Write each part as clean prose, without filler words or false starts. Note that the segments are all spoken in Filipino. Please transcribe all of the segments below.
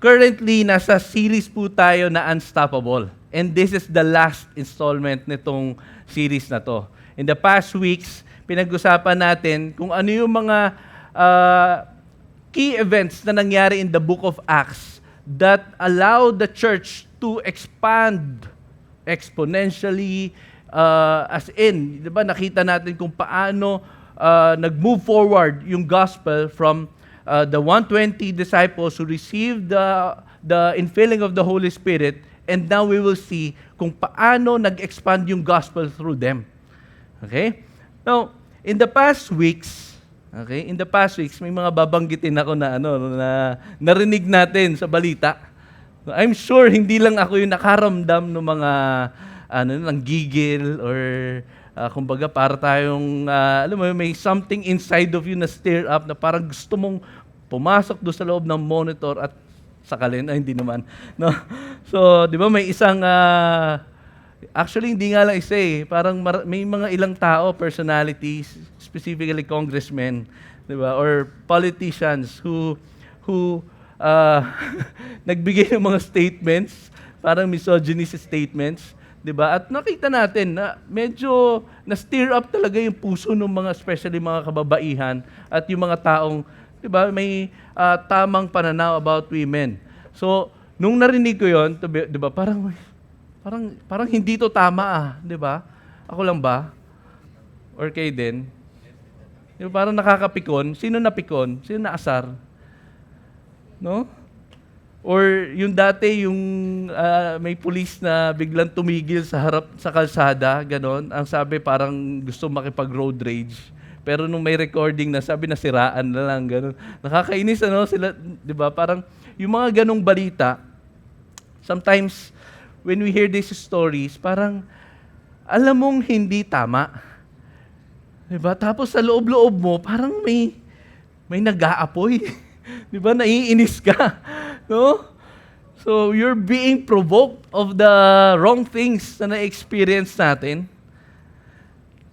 Currently, nasa series po tayo na Unstoppable. And this is the last installment nitong series na to. In the past weeks, pinag-usapan natin kung ano yung mga key events na nangyari in the book of Acts that allowed the church to expand exponentially, as in, di ba, nakita natin kung paano nag-move forward yung gospel from the 120 disciples who received the infilling of the Holy Spirit, and now we will see kung paano nag-expand yung gospel through them. Okay? Now, in the past weeks, may mga babanggitin ako na narinig natin sa balita. I'm sure hindi lang ako yung nakaramdam ng mga ng gigil or kumbaga para tayong alam mo may something inside of you na stir up na parang gusto mong pumasok do sa loob ng monitor at sakalin. Ay, hindi naman. No? So, di ba may isang actually, hindi nga lang isa eh. Parang may mga ilang tao, personalities, specifically congressmen, di ba? Or politicians who nagbigay ng mga statements, parang misogynist statements, di ba? At nakita natin na medyo na-stir up talaga yung puso ng mga, especially mga kababaihan at yung mga taong, di ba, may tamang pananaw about women. So, nung narinig ko yon, di ba, parang hindi to tama di ba? Ako lang ba? Or kayo din? Di ba, parang nakakapikon. Sino napikon? Sino naasar? No? Or yung dati, yung may pulis na biglang tumigil sa harap sa kalsada, ganon. Ang sabi parang gusto makipag-road rage. Pero nung may recording na, sabi na siraan na lang, ganon. Nakakainis, sila, di ba? Parang yung mga ganong balita, sometimes, when we hear these stories, parang alam mong hindi tama. Diba? Tapos sa loob-loob mo, parang may nag-aapoy. Diba? Naiinis ka. No? So, you're being provoked of the wrong things na na-experience natin.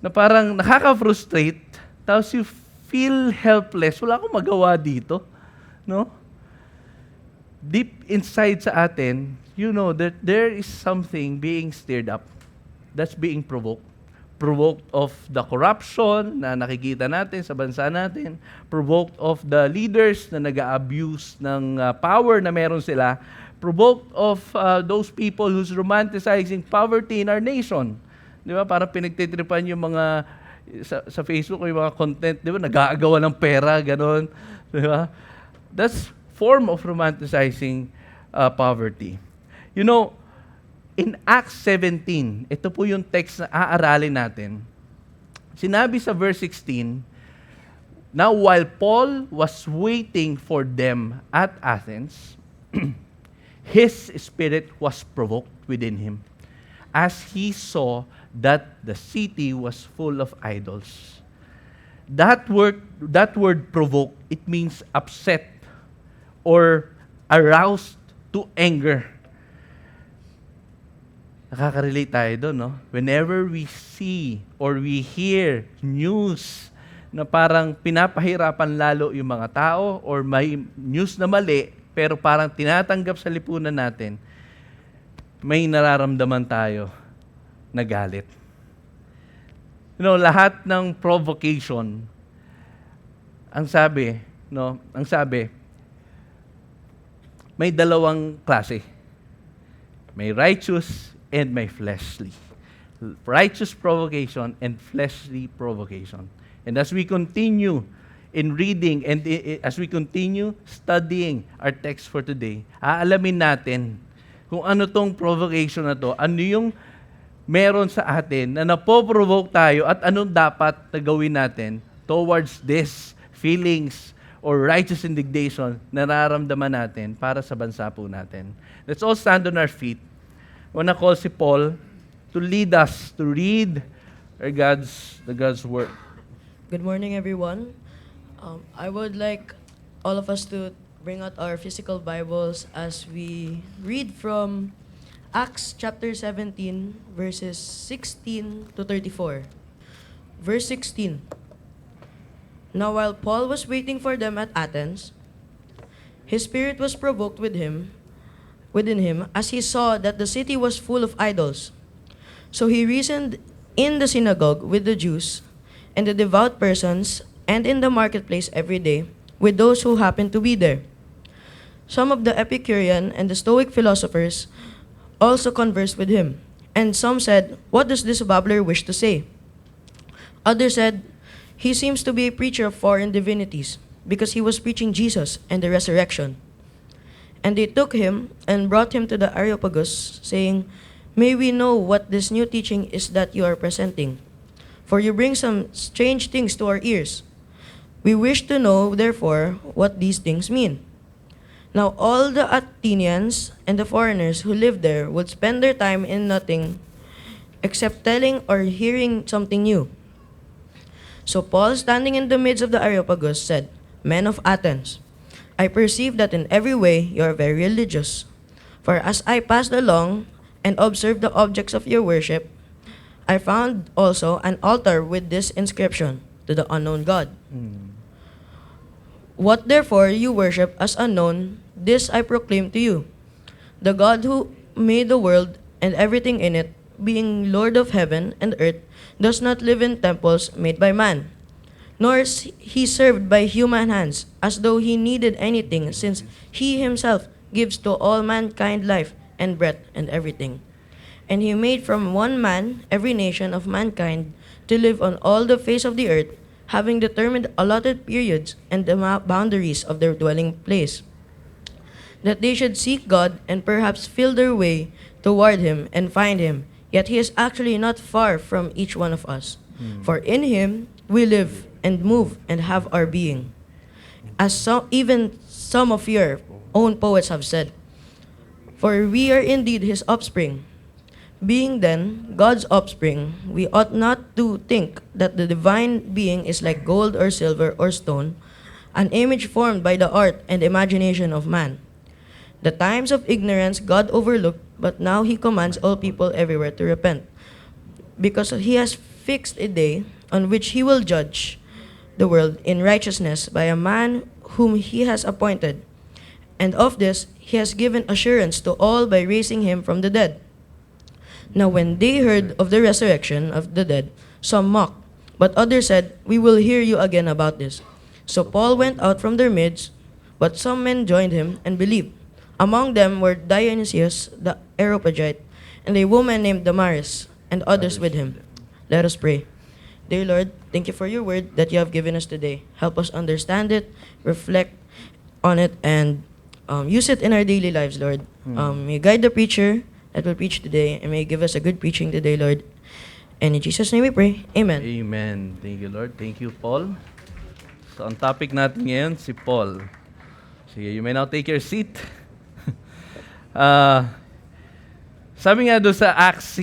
Na parang nakaka-frustrate. Tapos you feel helpless. Wala akong magawa dito. No? Deep inside sa atin, you know that there is something being stirred up. That's being provoked. Provoked of the corruption na nakikita natin sa bansa natin. Provoked of the leaders na nag-abuse ng power na meron sila. Provoked of those people who's romanticizing poverty in our nation. Di ba? Parang pinagtitripan yung mga sa Facebook, yung mga content, di ba? Nag-aagawa ng pera, ganon. Di ba? That's form of romanticizing poverty. You know, in Acts 17, ito po yung text na aaralin natin. Sinabi sa verse 16, now while Paul was waiting for them at Athens, his spirit was provoked within him as he saw that the city was full of idols. That word provoke, it means upset or aroused to anger. Nakaka-relate tayo doon, no? Whenever we see or we hear news na parang pinapahirapan lalo yung mga tao or may news na mali, pero parang tinatanggap sa lipunan natin, may nararamdaman tayo na galit. You know, lahat ng provocation, ang sabi, may dalawang klase. May righteous and may fleshly. Righteous provocation and fleshly provocation. And as we continue in reading and as we continue studying our text for today, aalamin natin kung ano tong provocation na to, ano yung meron sa atin na napoprovoke tayo at anong dapat na gawin natin towards this feelings or righteous indignation na nararamdaman natin para sa bansa po natin. Let's all stand on our feet. I want to call si Paul to lead us to read the God's Word. Good morning, everyone. I would like all of us to bring out our physical Bibles as we read from Acts chapter 17, verses 16 to 34. Verse 16. Now while Paul was waiting for them at Athens, His spirit was provoked within him as he saw that the city was full of idols. So he reasoned in the synagogue with the Jews and the devout persons, and in the marketplace every day with those who happened to be there. Some of the Epicurean and the Stoic philosophers also conversed with him, and some said, "What does this babbler wish to say?" Others said, "He seems to be a preacher of foreign divinities, because he was preaching Jesus and the resurrection." And they took him and brought him to the Areopagus, saying, "May we know what this new teaching is that you are presenting? For you bring some strange things to our ears. We wish to know, therefore, what these things mean." Now all the Athenians and the foreigners who lived there would spend their time in nothing except telling or hearing something new. So Paul, standing in the midst of the Areopagus, said, "Men of Athens, I perceive that in every way you are very religious. For as I passed along and observed the objects of your worship, I found also an altar with this inscription, to the unknown God. What therefore you worship as unknown, this I proclaim to you. The God who made the world and everything in it, being Lord of heaven and earth, does not live in temples made by man, nor is he served by human hands, as though he needed anything, since he himself gives to all mankind life and breath and everything. And he made from one man every nation of mankind to live on all the face of the earth, having determined allotted periods and the boundaries of their dwelling place, that they should seek God and perhaps feel their way toward him and find him. Yet he is actually not far from each one of us. For in him we live and move and have our being. As even some of your own poets have said, for we are indeed his offspring. Being then God's offspring, we ought not to think that the divine being is like gold or silver or stone, an image formed by the art and imagination of man. The times of ignorance God overlooked, but now he commands all people everywhere to repent, because he has fixed a day on which he will judge the world in righteousness by a man whom he has appointed. And of this he has given assurance to all by raising him from the dead. Now when they heard of the resurrection of the dead, some mocked, but others said, "We will hear you again about this." So Paul went out from their midst, but some men joined him and believed. Among them were Dionysius the Areopagite, and a woman named Damaris, and others with him. Let us pray. Dear Lord, thank you for your word that you have given us today. Help us understand it, reflect on it, and use it in our daily lives, Lord. May you guide the preacher that will preach today, and may you give us a good preaching today, Lord. And in Jesus' name we pray. Amen. Amen. Thank you, Lord. Thank you, Paul. So, ang topic natin ngayon, si Paul. Sige, you may now take your seat. Sabi nga doon sa Acts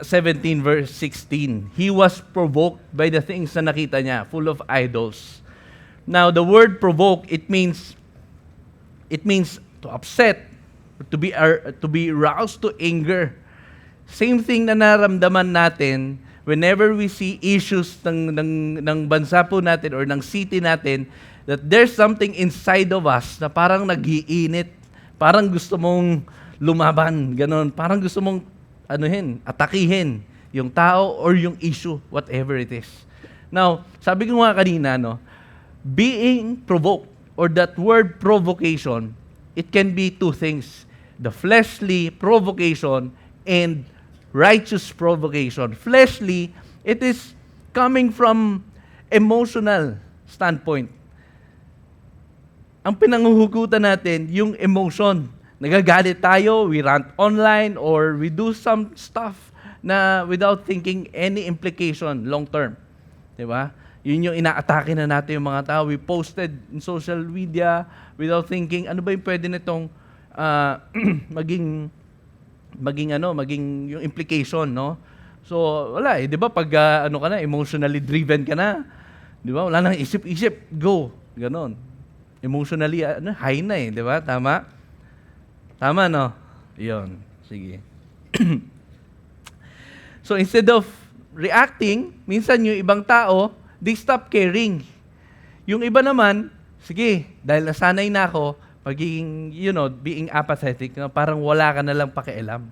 17 verse 16, he was provoked by the things na nakita niya, full of idols. Now, the word provoke, it means to upset, to be roused to anger. Same thing na naramdaman natin whenever we see issues ng bansa po natin or ng city natin, that there's something inside of us na parang nag-iinit, parang gusto mong lumaban, ganon. Parang gusto mong atakihin yung tao or yung issue, whatever it is. Now, sabi ko nga kanina, being provoked, or that word provocation, it can be two things. The fleshly provocation and righteous provocation. Fleshly, it is coming from emotional standpoint. Ang pinanguhugutan natin, yung emotion. Nagagalit tayo, we rant online, or we do some stuff na without thinking any implication long term. Diba? Yun yung inaatake na natin yung mga tao. We posted in social media without thinking, ano ba yung pwede nitong maging yung implication, no? So, wala eh. Di ba? Pag emotionally driven ka na, di ba? Wala nang isip-isip, go. Ganon. Emotionally, high na eh. Di ba? Tama? Tama, no? Yun. Sige. So, instead of reacting, minsan yung ibang tao, they stop caring. Yung iba naman, sige, dahil nasanay na ako, pagiging, being apathetic, na parang wala ka na lang pakialam.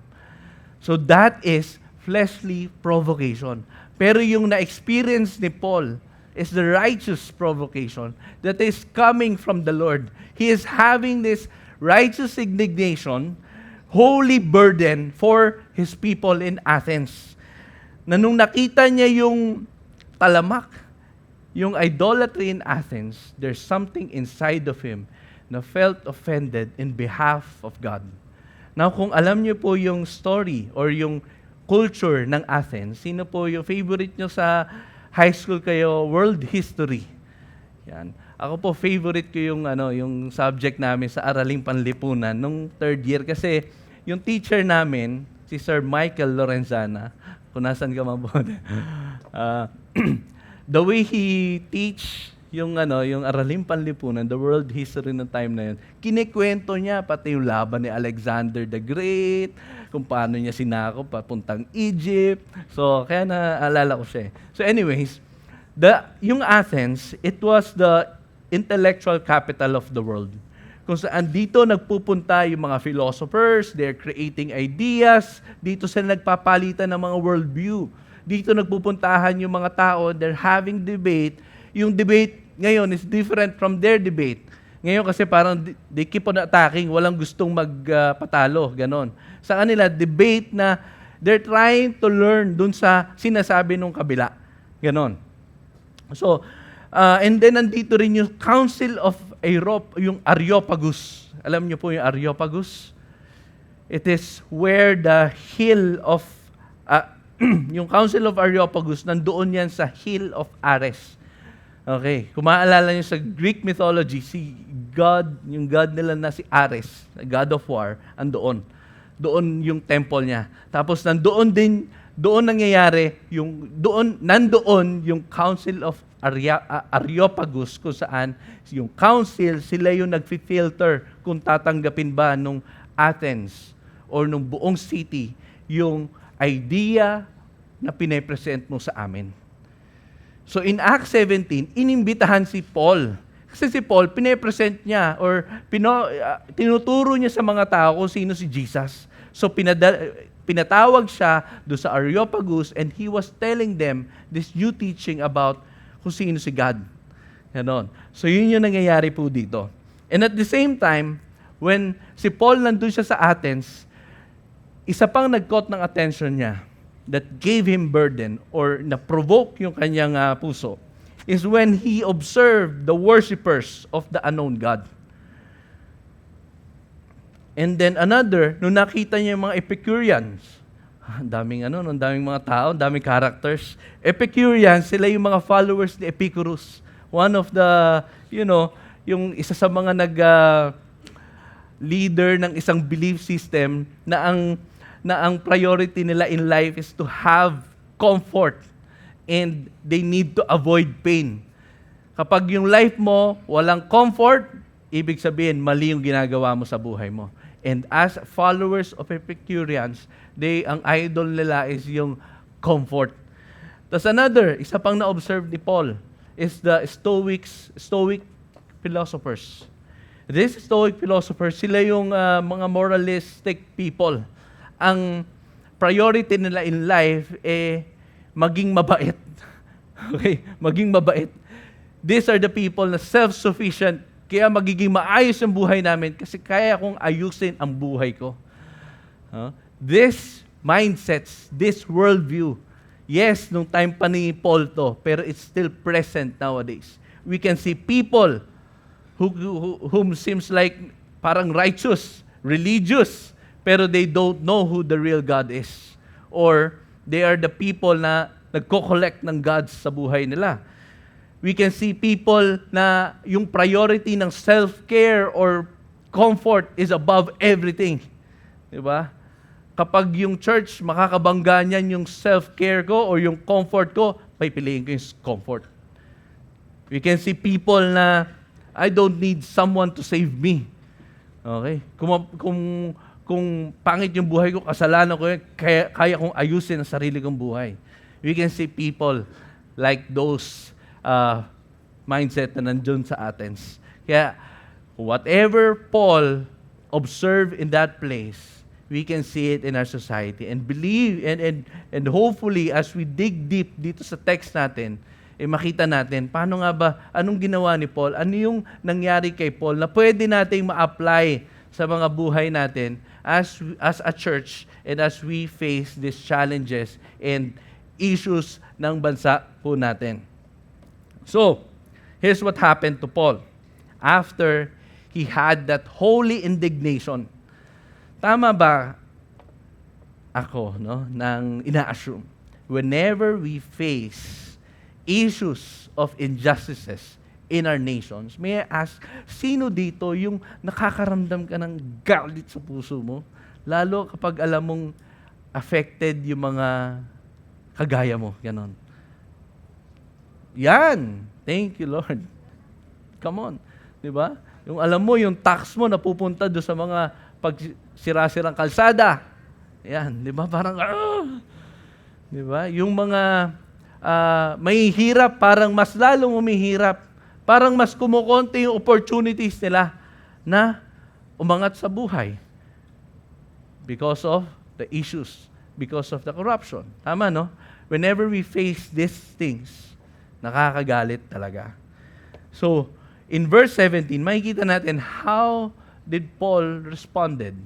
So that is fleshly provocation. Pero yung na-experience ni Paul is the righteous provocation that is coming from the Lord. He is having this righteous indignation, holy burden for his people in Athens. Na nung nakita niya yung talamak, yung idolatry in Athens, there's something inside of him na felt offended in behalf of God. Now, kung alam niyo po yung story or yung culture ng Athens, sino po yung favorite niyo sa high school kayo? World history. Yan. Ako po, favorite ko yung subject namin sa Araling Panlipunan nung third year kasi yung teacher namin, si Sir Michael Lorenzana, kung nasan ka mabuti, the way he teach yung Araling Panlipunan, the world history ng time na yun, kinikwento niya pati yung laban ni Alexander the Great, kung paano niya sinakop papuntang Egypt. So, kaya naalala ko siya. So anyways, yung Athens, it was the intellectual capital of the world. Kung saan dito nagpupunta yung mga philosophers, they're creating ideas, dito sila nagpapalitan ng mga worldview. Dito nagpupuntahan yung mga tao, they're having debate. Yung debate ngayon is different from their debate. Ngayon kasi parang they keep on attacking, walang gustong magpatalo, ganon. Sa kanila, debate na they're trying to learn dun sa sinasabi nung kabila. Ganon. So, and then nandito rin yung Council of yung Areopagus. Alam niyo po yung Areopagus? It is where the hill of, yung Council of Areopagus, nandoon yan sa hill of Ares. Okay, kung maaalala niyo sa Greek mythology, yung God nila na si Ares, God of War, andoon. Doon yung temple niya. Tapos doon nangyayari, nandoon yung Council of Areopagus, kung saan yung council, sila yung nag-filter kung tatanggapin ba nung Athens or nung buong city yung idea na pinapresent mo sa amin. So in Acts 17, inimbitahan si Paul. Kasi si Paul, pinapresent niya or tinuturo niya sa mga tao kung sino si Jesus. So pinatawag siya doon sa Areopagus and he was telling them this new teaching about kung sino si God. Ganon. So yun yung nangyayari po dito. And at the same time, when si Paul nandun siya sa Athens, isa pang nag-caught ng attention niya that gave him burden or na-provoke yung kanyang puso is when he observed the worshipers of the unknown God. And then another, nung nakita niya yung mga Epicureans, ang daming mga tao, ang daming characters. Epicureans, sila yung mga followers ni Epicurus. One of the, yung isa sa mga leader ng isang belief system na ang priority nila in life is to have comfort and they need to avoid pain. Kapag yung life mo walang comfort, ibig sabihin mali yung ginagawa mo sa buhay mo. And as followers of Epicureans, ang idol nila is yung comfort. Tapos isa pang na-observe ni Paul is the Stoic philosophers. These Stoic philosophers, sila yung mga moralistic people. Ang priority nila in life maging mabait. Okay? Maging mabait. These are the people na self-sufficient, kaya magiging maayos ang buhay namin kasi kaya kong ayusin ang buhay ko. This mindsets, this worldview, yes, nung time pa ni Paul to, pero it's still present nowadays. We can see people whom seems like parang righteous, religious, pero they don't know who the real God is. Or they are the people na nagko-collect ng gods sa buhay nila. We can see people na yung priority ng self-care or comfort is above everything. Diba? Kapag yung church, makakabangga niyan yung self-care ko or yung comfort ko, pipiliin ko yung comfort. We can see people na, I don't need someone to save me. Okay? Kung pangit yung buhay ko, kasalanan ko yun, kaya kong ayusin ang sarili kong buhay. We can see people like those mindset na nandun sa Athens. Kaya, Whatever Paul observed in that place, we can see it in our society and believe and hopefully as we dig deep dito sa text natin, makita natin paano nga ba, anong ginawa ni Paul, ano yung nangyari kay Paul na pwede nating ma-apply sa mga buhay natin as a church and as we face these challenges and issues ng bansa po natin. So, here's what happened to Paul after he had that holy indignation. Tama ba ako, nang ina-assume? Whenever we face issues of injustices in our nations, may I ask, sino dito yung nakakaramdam ka ng galit sa puso mo? Lalo kapag alam mong affected yung mga kagaya mo, ganon. Yan. Thank you, Lord. Come on. Diba? Yung alam mo, yung tax mo napupunta doon sa mga pagsira-sirang kalsada. Yan, di ba? Parang, di ba? Yung mga may hirap, parang mas lalong umihirap. Parang mas kumukonti yung opportunities nila na umangat sa buhay. Because of the issues. Because of the corruption. Tama, no? Whenever we face these things, nakakagalit talaga. So, in verse 17, makikita natin how did Paul responded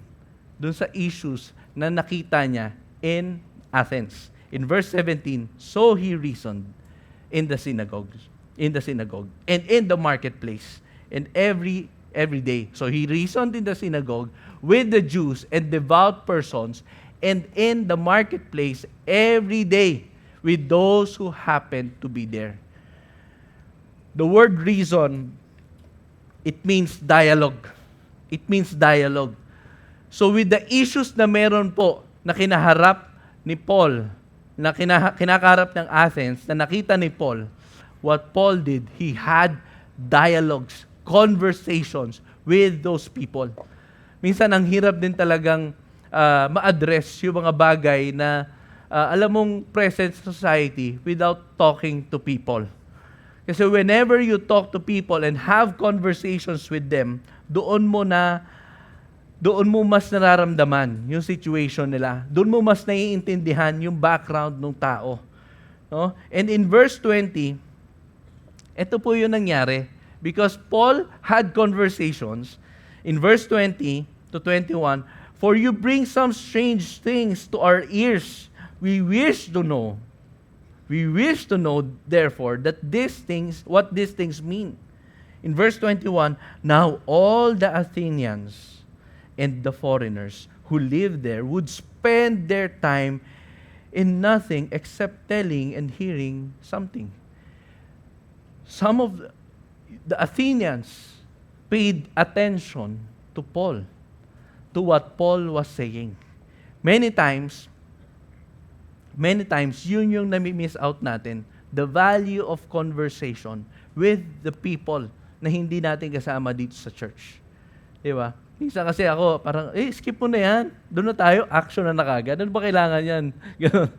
dun sa issues na nakita niya in Athens. In verse 17, so he reasoned in the synagogue, and in the marketplace, and every day. So he reasoned in the synagogue with the Jews and devout persons, and in the marketplace every day with those who happened to be there. The word reason, it means dialogue. It means dialogue. So with the issues na meron po na kinaharap ni Paul, na kinakaharap ng Athens, na nakita ni Paul, what Paul did, he had dialogues, conversations with those people. Minsan ang hirap din talagang ma-address yung mga bagay na alam mong present sa society without talking to people. Kasi whenever you talk to people and have conversations with them, doon mo mas nararamdaman yung situation nila. Doon mo mas naiintindihan yung background ng tao. No? And in verse 20, ito po yung nangyari. Because Paul had conversations, in verse 20 to 21, for you bring some strange things to our ears. We wish to know, therefore, what these things mean. In verse 21, now all the Athenians and the foreigners who live there would spend their time in nothing except telling and hearing something. Some of the Athenians paid attention to Paul, to what Paul was saying. Many times, yun yung nami-miss out natin, the value of conversation with the people na hindi natin kasama dito sa church. Di ba? Minsan kasi ako, parang, skip mo na yan. Doon na tayo, action na nakagad. Ano ba kailangan yan? Ganun.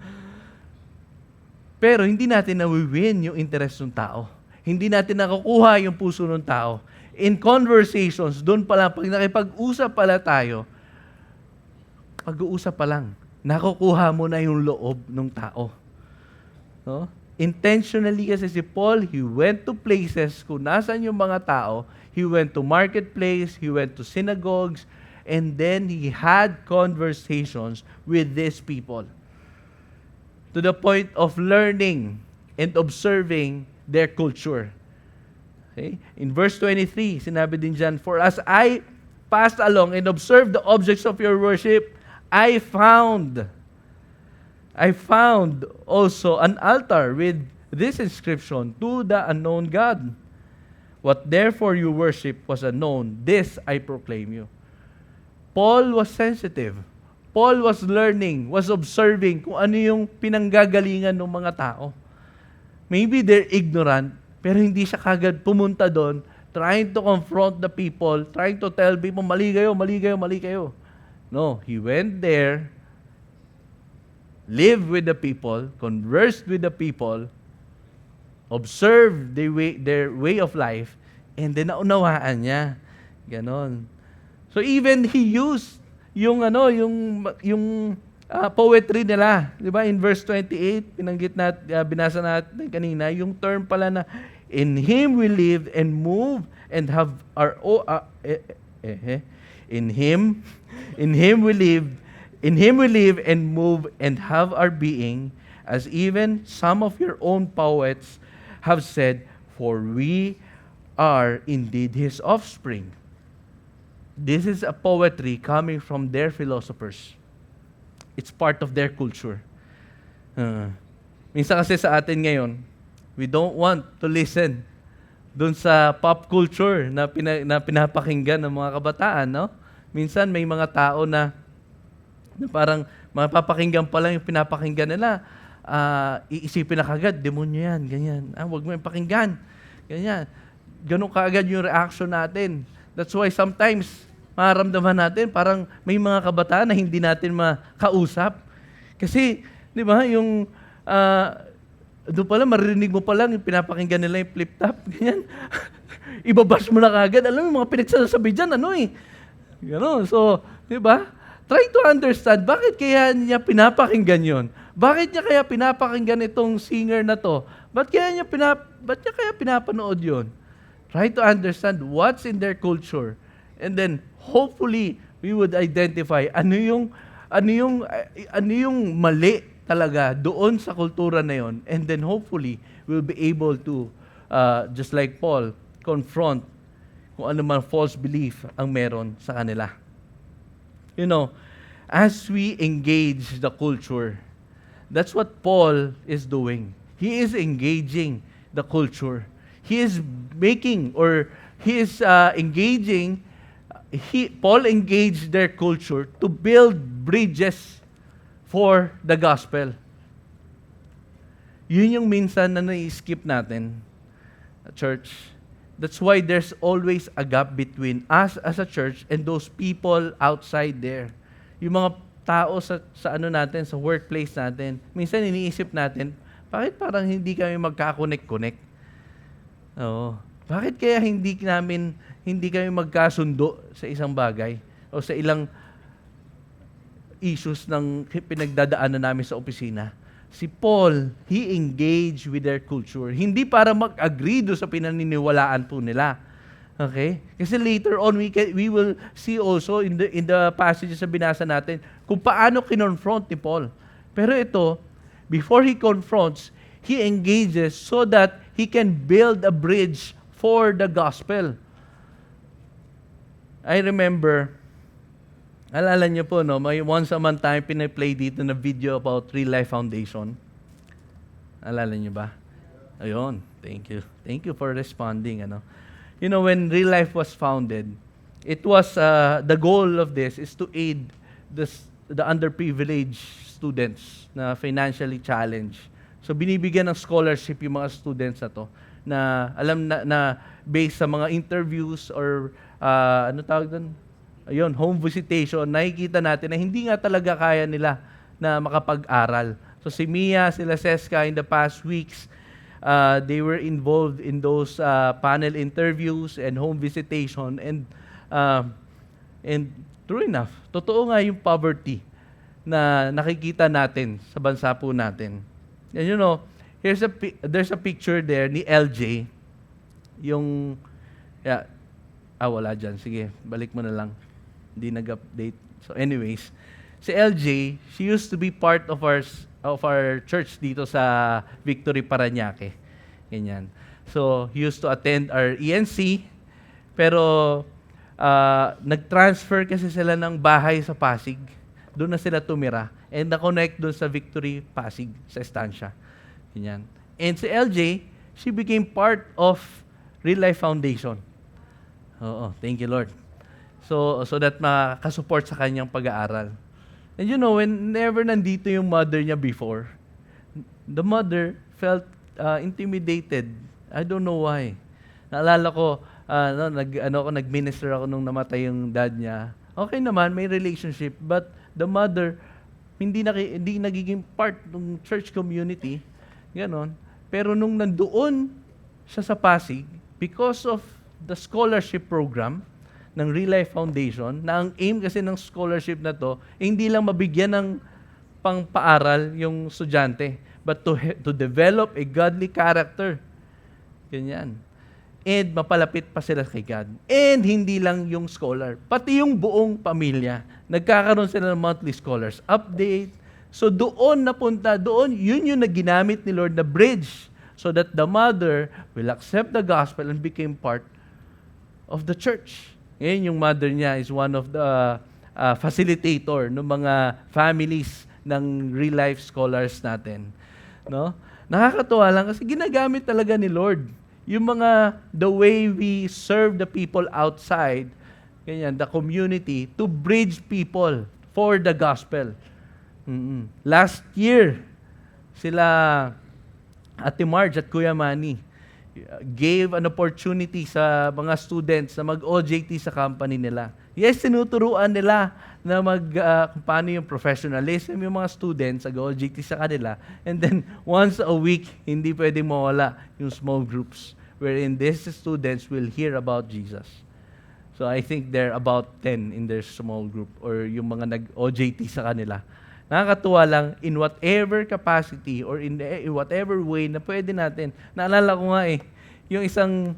Pero hindi natin nawi-win yung interest ng tao. Hindi natin nakukuha yung puso ng tao. In conversations, doon pala, pag nakipag-usap pala tayo, pag-uusap pa lang, nakukuha mo na yung loob ng tao. No? Intentionally kasi si Paul, he went to places kung nasan yung mga tao, he went to marketplace, he went to synagogues, and then he had conversations with these people. To the point of learning and observing their culture. Okay? In verse 23, sinabi din dyan, for as I passed along and observed the objects of your worship, I found also an altar with this inscription, to the unknown God. What therefore you worship was unknown, this I proclaim you. Paul was sensitive. Paul was learning, was observing kung ano yung pinanggagalingan ng mga tao. Maybe they're ignorant, pero hindi siya kagad pumunta doon, trying to confront the people, trying to tell people, mali kayo, mali kayo, mali kayo. No, he went there, lived with the people, conversed with the people, observed their way of life, and then naunawaan niya. Ganon. So even he used yung poetry nila, 'di ba? In verse 28, binasa natin kanina, yung term pala na in him we live and move and have our in him we live and move and have our being, as even some of your own poets have said, for we are indeed his offspring. This is a poetry coming from their philosophers. It's part of their culture. Minsan kasi sa atin ngayon, we don't want to listen dun sa pop culture na pinapakinggan ng mga kabataan, no? Minsan may mga tao na parang mapapakinggan pa lang yung pinapakinggan nila, iisipin na kagad, demonyo yan, ganyan. Huwag mo yung pakinggan. Ganyan. Ganun kaagad yung reaction natin. That's why sometimes, maramdaman natin, parang may mga kabataan na hindi natin makausap. Kasi, di ba, yung, doon pala, maririnig mo pa lang, yung pinapakinggan nila yung flip-top, ganyan. Ibabash mo na kagad. Alam mo, yung mga pinagsasabi dyan, Gano'n. So, di ba? Try to understand, bakit kaya niya pinapakinggan yon? Bakit niya kaya pinapakinggan itong singer na to? Ba't niya kaya pinapanood yon? Try to understand what's in their culture. And then, hopefully, we would identify ano yung mali talaga doon sa kultura na yon. And then, hopefully, we'll be able to, just like Paul, confront kung ano man false belief ang meron sa kanila. You know, as we engage the culture, that's what Paul is doing. He is engaging the culture. He is engaging. Paul engaged their culture to build bridges for the gospel. Yun yung minsan na nai-skip natin, church. That's why there's always a gap between us as a church and those people outside there. Yung mga tao sa natin, sa workplace natin, minsan iniisip natin, bakit parang hindi kami magka-connect-connect? Oo. Bakit kaya hindi kami magkasundo sa isang bagay o sa ilang issues ng pinagdadaanan namin sa opisina? Si Paul, he engaged with their culture. Hindi para mag-agree do sa pinaniniwalaan po nila. Okay? Kasi later on, we will see also in the passages na binasa natin kung paano kinonfront ni Paul. Pero ito, before he confronts, he engages so that he can build a bridge for the gospel. I remember, alala niyo po, no, may once a month time pinaplay dito na video about Real Life Foundation. Alala niyo ba? Ayun, thank you. Thank you for responding. You know, when Real Life was founded, it was, the goal of this is to aid the underprivileged students na financially challenged. So binibigyan ng scholarship yung mga students na to, na alam na based sa mga interviews or, ano tawag doon? Ayun, home visitation, nakikita natin na hindi nga talaga kaya nila na makapag-aral. So si Mia, sila Seska, in the past weeks, they were involved in those panel interviews and home visitation. And true enough, totoo nga yung poverty na nakikita natin sa bansa po natin. And you know, there's a picture there ni LJ. Wala dyan. Sige, balik mo na lang. Hindi nag-update. So anyways, si LJ, she used to be part of our church dito sa Victory Parañaque. Ganyan. So, he used to attend our ENC, pero nag-transfer kasi sila ng bahay sa Pasig. Doon na sila tumira. And na-connect doon sa Victory Pasig, sa estansya. Ganyan. And si LJ, she became part of Real Life Foundation. Oo, thank you, Lord. So that makasupport sa kanyang pag-aaral. And you know, whenever nandito yung mother niya before, the mother felt intimidated. I don't know why. Naalala ko, nag-minister ako nung namatay yung dad niya. Okay naman, may relationship, but the mother, hindi nagiging part ng church community. Ganon. Pero nung nandoon siya sa Pasig, because of the scholarship program, ng Real Life Foundation, na ang aim kasi ng scholarship na to, hindi lang mabigyan ng pang-paaral yung estudyante, but to develop a godly character. Ganyan. And mapalapit pa sila kay God. And hindi lang yung scholar, pati yung buong pamilya. Nagkakaroon sila ng monthly scholars update. So doon napunta, yun yung ginamit ni Lord na bridge so that the mother will accept the gospel and became part of the church. Ngayon yung mother niya is one of the facilitator ng mga families ng real life scholars natin. No? Nakakatuwa lang kasi ginagamit talaga ni Lord yung the way we serve the people outside, ganyan, the community, to bridge people for the gospel. Last year, sila Ate Marge at Kuya Manny gave an opportunity sa mga students na mag-OJT sa company nila. Yes, tinuturuan nila na kung paano yung professionalism yung mga students, mag-OJT sa kanila. And then, once a week, hindi pwedeng mawala yung small groups wherein these students will hear about Jesus. So, I think they're about 10 in their small group or yung mga nag-OJT sa kanila. Nakakatuwa lang, in whatever capacity or in whatever way na pwede natin. Naalala ko nga yung isang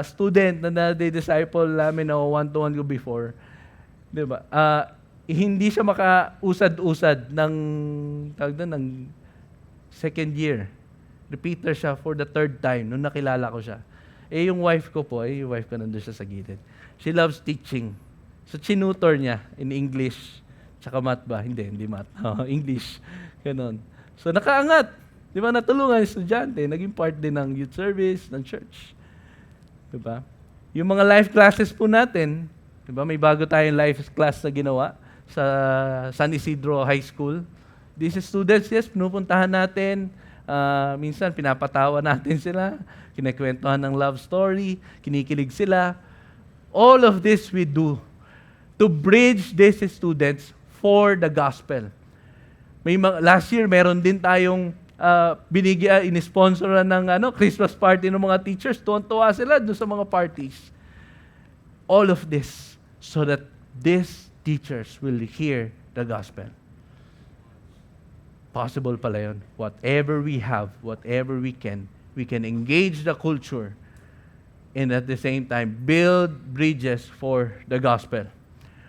student na na-disciple namin na one-to-one ko before, di ba? Hindi siya makausad-usad ng second year. Repeater siya for the third time nung nakilala ko siya. Yung wife ko po, yung wife ko nandun siya sa gilid. She loves teaching. So, chinutor niya in English. Tsaka math ba? Hindi math. English. Ganon. So, nakaangat. Di ba? Natulungan yung estudyante. Naging part din ng youth service, ng church. Di ba? Yung mga life classes po natin, di ba? May bago tayong life class na ginawa sa San Isidro High School. These students, yes, pinupuntahan natin. Minsan, pinapatawa natin sila. Kinakwentuhan ng love story. Kinikilig sila. All of this we do to bridge these students for the gospel. Last year, meron din tayong in-sponsoran ng Christmas party ng mga teachers. Tuwan-tuwa sila doon sa mga parties. All of this so that these teachers will hear the gospel. Possible pala yun. Whatever we have, whatever we can engage the culture and at the same time build bridges for the gospel.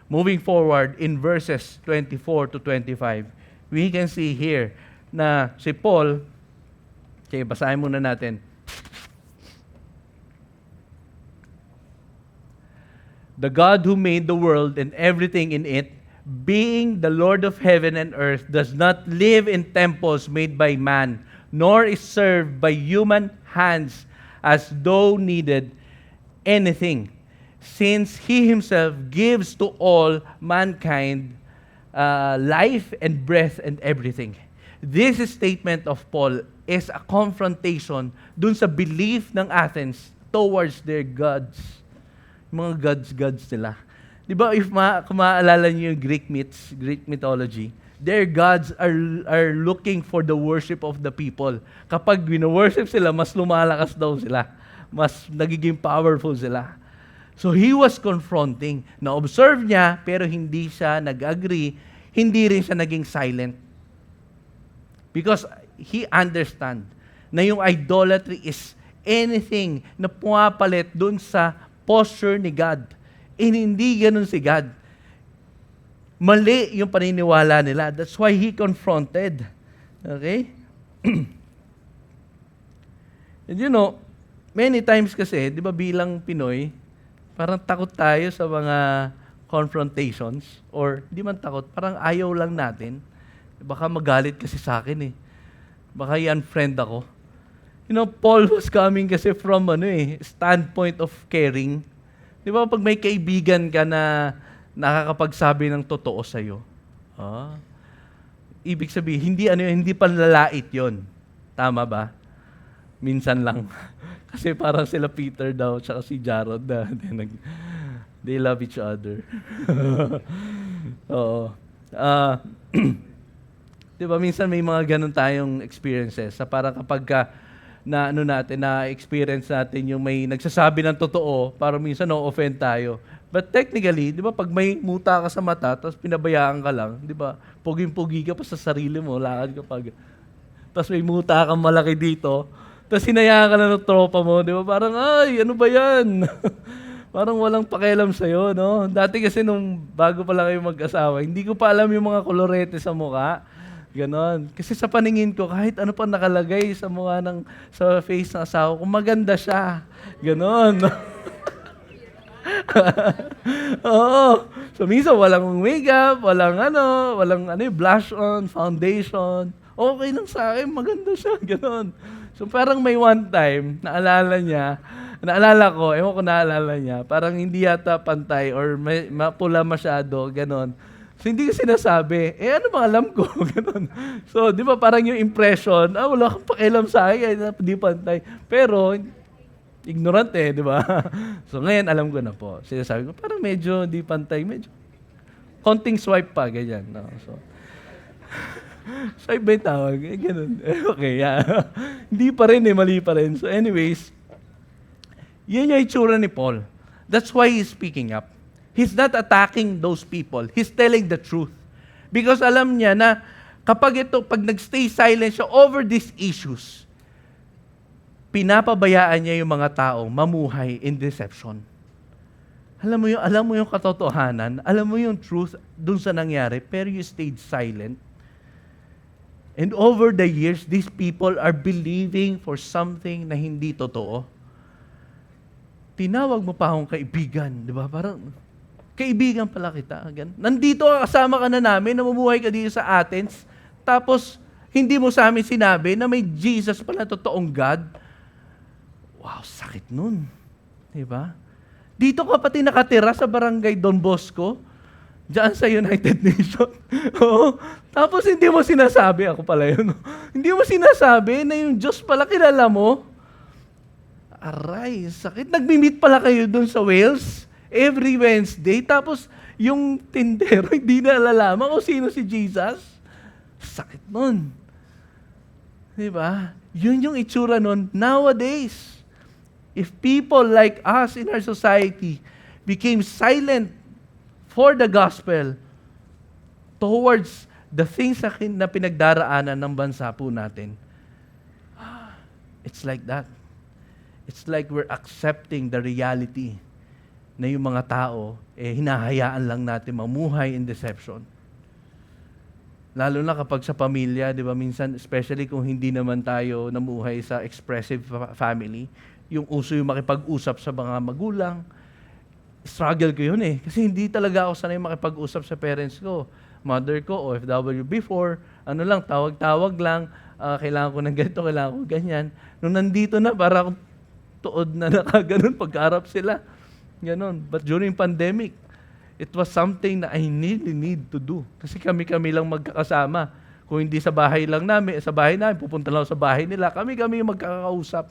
Moving forward in verses 24 to 25, we can see here na si Paul, okay, basahin muna natin. The God who made the world and everything in it, being the Lord of heaven and earth, does not live in temples made by man, nor is served by human hands as though needed anything, since He Himself gives to all mankind life and breath and everything. This statement of Paul is a confrontation dun sa belief ng Athens towards their gods. Mga gods nila. Di ba, kung maaalala niyo yung Greek mythology, their gods are looking for the worship of the people. Kapag wino-worship sila, mas lumalakas daw sila. Mas nagiging powerful sila. So he was confronting. Na-observe niya, pero hindi siya nag-agree. Hindi rin siya naging silent. Because he understand na yung idolatry is anything na pumapalit dun sa posture ni God. And hindi ganun si God. Mali yung paniniwala nila. That's why he confronted. Okay? And you know, many times kasi, di ba bilang Pinoy, parang takot tayo sa mga confrontations or di man takot, parang ayaw lang natin. Baka magalit kasi sa akin eh. Baka i-unfriend ako. You know, Paul was coming kasi from standpoint of caring. Di ba pag may kaibigan ka na nakakapagsabi ng totoo sa'yo, ibig sabihin, hindi panlalait yon. Tama ba? Minsan lang. Kasi parang sila Peter daw, tsaka si Jarod na they love each other. Oo. Di ba, minsan may mga ganun tayong experiences. Sa parang kapag na ano natin, na experience natin yung may nagsasabi ng totoo para minsan no-offend tayo. But technically, di ba, pag may muta ka sa mata, tapos pinabayaan ka lang, di ba, puging-pugi ka pa sa sarili mo, lakad ka pag... Tapos may muta kang malaki dito, tapos hinayaan ka na ng tropa mo, di ba, parang, ay, ano ba yan? Parang walang pakialam sa'yo, no? Dati kasi nung bago pa lang kayo mag-asawa, hindi ko pa alam yung mga kolorete sa mukha. Ganon. Kasi sa paningin ko, kahit ano pa nakalagay sa mukha sa face ng asawa ko, maganda siya. Ganon. Oo. So, minsan walang makeup, walang blush on, foundation. Okay lang sa akin, maganda siya. Ganon. So, parang may one time, naalala ko, ewan ko naalala niya, parang hindi yata pantay or mapula masyado, ganon. So, hindi ko sinasabi, ano bang alam ko? Ganon. So, di ba parang yung impression, wala kang pakialam sa akin, hindi pantay. Pero, ignorant di ba? So, ngayon alam ko na po. Sinasabi ko, parang medyo hindi pantay, medyo konting swipe pa, ganyan. No? So, swipe ba yung tawag? Ganun. Okay, yeah. Hindi pa rin mali pa rin. So, anyways, yun yung itsura ni Paul. That's why he's speaking up. He's not attacking those people. He's telling the truth. Because alam niya na pag nagstay silent siya over these issues, pinapabayaan niya yung mga tao mamuhay in deception. Alam mo yung katotohanan, alam mo yung truth dun sa nangyari, pero you stayed silent. And over the years, these people are believing for something na hindi totoo. Tinawag mo pa akong kaibigan, di ba? Parang, kaibigan pala kita. Nandito kasama ka na namin, namumuhay ka dito sa Athens, tapos hindi mo sa amin sinabi na may Jesus pala, totoong God. Wow, sakit nun. Diba? Dito ka pati nakatira sa barangay Don Bosco, diyan sa United Nations. Oo. Tapos hindi mo sinasabi, ako pala yun. Hindi mo sinasabi na yung Diyos pala kilala mo. Aray, sakit. Nagmi-meet pala kayo dun sa Wales every Wednesday, tapos yung tindero hindi na alalaman kung sino si Jesus. Sakit nun. Diba? Yun yung itsura nun. Nowadays, if people like us in our society became silent for the gospel towards the things na pinagdaraanan ng bansa po natin, it's like that. It's like we're accepting the reality na yung mga tao, hinahayaan lang natin mamuhay in deception. Lalo na kapag sa pamilya, di ba, minsan, especially kung hindi naman tayo namuhay sa expressive family, yung uso yung makipag-usap sa mga magulang, struggle ko yun Kasi hindi talaga ako sanay makipag-usap sa parents ko. Mother ko, OFW before, tawag-tawag lang, kailangan ko ng ganito, kailangan ko ganyan. Nung nandito na, para akong tuod na nakaganon pagkaharap sila. Ganon. But during pandemic, it was something na I really need to do. Kasi kami-kami lang magkakasama. Kung hindi sa bahay namin, pupunta lang sa bahay nila, kami-kami yung magkakausap.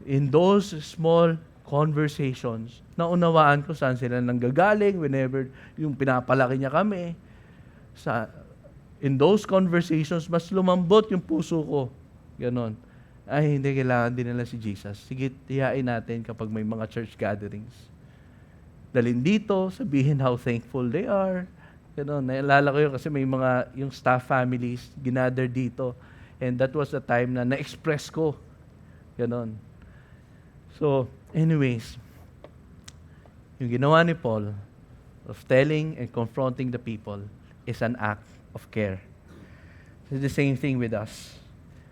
In those small conversations, naunawaan ko saan sila nanggagaling, whenever yung pinapalaki niya kami. In those conversations, mas lumambot yung puso ko. Ganon. Ay, hindi, kailangan din nila si Jesus. Sige, tiyain natin kapag may mga church gatherings. Dalhin dito, sabihin how thankful they are. Ganon. Naalala ko yun kasi may yung staff families ginather dito. And that was the time na na-express ko. Ganon. So, anyways, yung ginawa ni Paul of telling and confronting the people is an act of care. It's the same thing with us.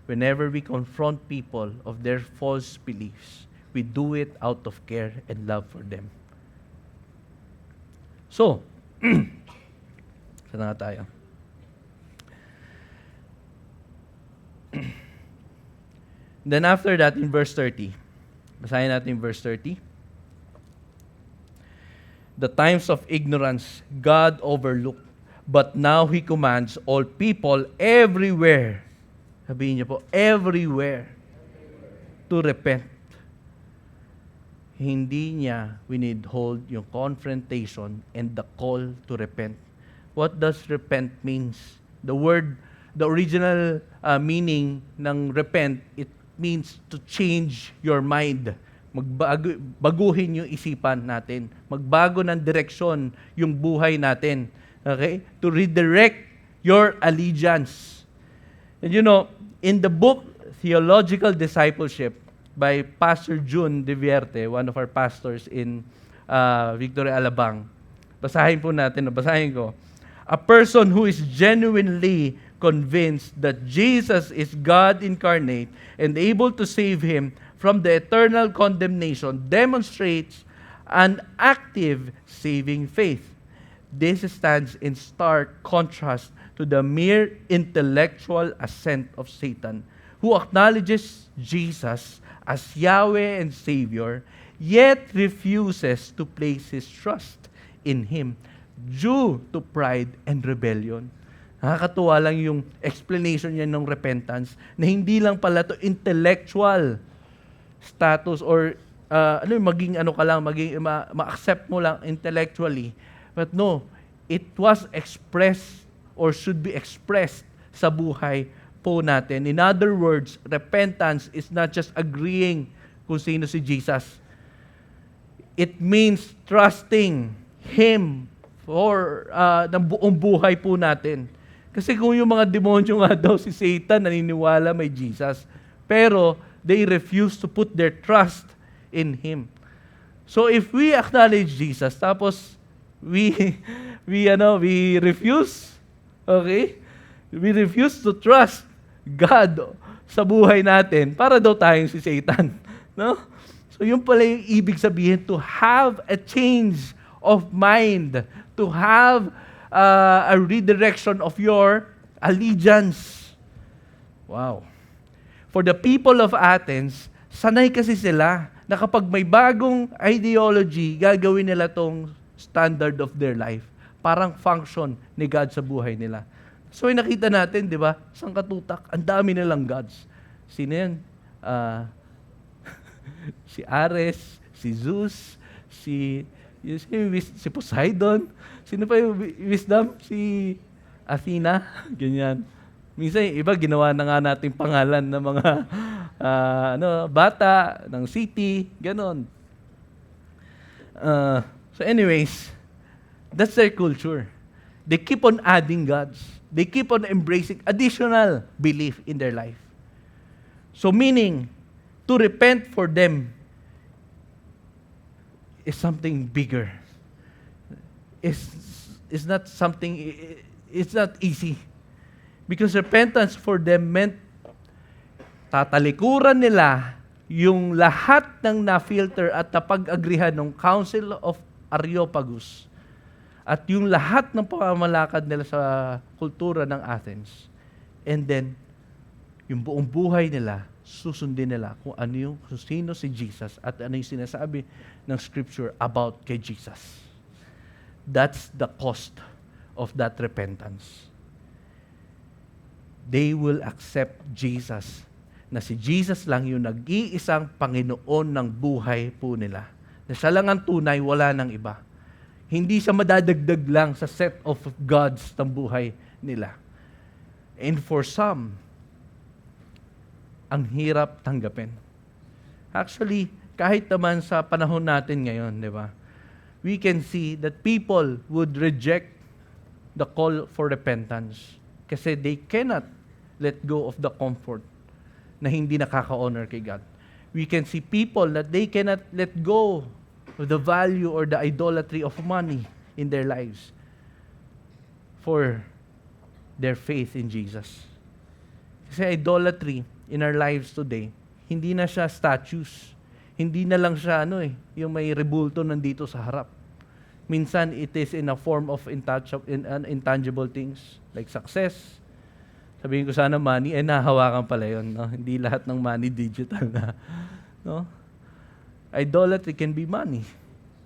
Whenever we confront people of their false beliefs, we do it out of care and love for them. So, saan na tayo? Then after that, in verse 30, basahin natin verse 30. The times of ignorance God overlooked, but now He commands all people everywhere, sabihin niyo po, everywhere, to repent. Hindi niya withhold yung confrontation and the call to repent. What does repent means? The original meaning ng repent, it means to change your mind. Baguhin yung isipan natin. Magbago ng direksyon yung buhay natin. Okay? To redirect your allegiance. And you know, in the book Theological Discipleship by Pastor June De Vierte, one of our pastors in Victoria, Alabang, basahin ko. A person who is genuinely convinced that Jesus is God incarnate and able to save him from the eternal condemnation demonstrates an active saving faith. This stands in stark contrast to the mere intellectual assent of Satan, who acknowledges Jesus as Yahweh and Savior, yet refuses to place his trust in Him due to pride and rebellion. Nakakatuwa lang yung explanation niya ng repentance na hindi lang pala to intellectual status or maging ma-accept mo lang intellectually. But no, it was expressed or should be expressed sa buhay po natin. In other words, repentance is not just agreeing kung sino si Jesus. It means trusting Him for ng buong buhay po natin. Kasi kung yung mga demonyo nga daw si Satan naniniwala may Jesus, pero they refuse to put their trust in Him. So if we acknowledge Jesus, tapos we refuse, okay? We refuse to trust God sa buhay natin, para daw tayong si Satan, no? So yun pala yung ibig sabihin, to have a change of mind, to have a redirection of your allegiance. Wow. For the people of Athens, sanay kasi sila na kapag may bagong ideology, gagawin nila tong standard of their life. Parang function ni God sa buhay nila. So nakita natin, di ba, isang katutak, ang dami nilang gods. Sino yan? Si Ares, si Zeus, si Poseidon. Sino pa yung wisdom? Si Athena. Ganyan. Minsan, iba, ginawa na nga natin pangalan ng mga bata, ng city, ganon. So anyways, that's their culture. They keep on adding gods. They keep on embracing additional belief in their life. So meaning, to repent for them is something bigger. It's not something, it's not easy. Because repentance for them meant tatalikuran nila yung lahat ng na-filter at napag-agrihan ng Council of Areopagus at yung lahat ng pamamalakad nila sa kultura ng Athens. And then, yung buong buhay nila, susundin nila kung sino si Jesus at ano yung sinasabi ng Scripture about kay Jesus. That's the cost of that repentance. They will accept Jesus, na si Jesus lang yung nag-iisang Panginoon ng buhay po nila. Na siya lang ang tunay, wala nang iba. Hindi siya madadagdag lang sa set of gods ng buhay nila. And for some, ang hirap tanggapin. Actually, kahit naman sa panahon natin ngayon, di ba? We can see that people would reject the call for repentance kasi they cannot let go of the comfort na hindi nakaka-honor kay God. We can see people that they cannot let go of the value or the idolatry of money in their lives for their faith in Jesus. Kasi idolatry in our lives today, hindi na siya statues. Hindi na lang siya yung may rebulto nandito sa harap. Minsan, it is in a form of intangible things like success. Sabihin ko sana money, nahawakan pala yun. No? Hindi lahat ng money digital na. No? Idolatry can be money,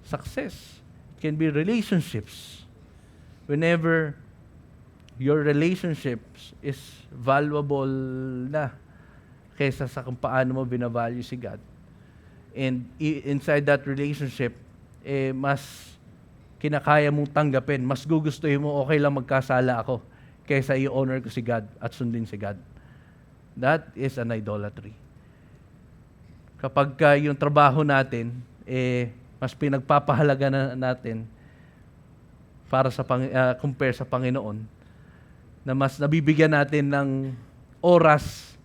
success. It can be relationships. Whenever your relationships is valuable na kaysa sa kung paano mo binavalue si God. And inside that relationship, mas kinakaya mong tanggapin, mas gugustuhin mo, okay lang magkasala ako kaysa i-honor ko si God at sundin si God. That is an idolatry. kapag yung trabaho natin, mas pinagpapahalaga natin para sa compare sa Panginoon, na mas nabibigyan natin ng oras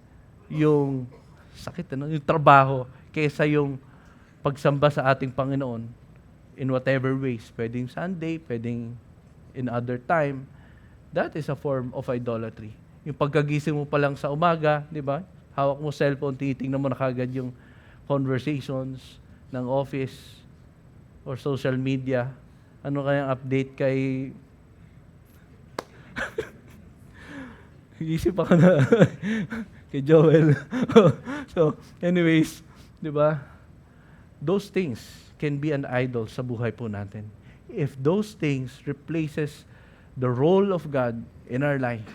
yung yung trabaho kaysa yung pagsamba sa ating Panginoon in whatever ways. Pwedeng Sunday, pwedeng in other time. That is a form of idolatry. Yung pagkagising mo pa lang sa umaga, di ba? Hawak mo cellphone, titingnan mo na kagad yung conversations ng office or social media. Ano kayang update kay... Isip ako na kay Joel. So, anyways, di ba? Those things can be an idol sa buhay po natin. If those things replaces the role of God in our life,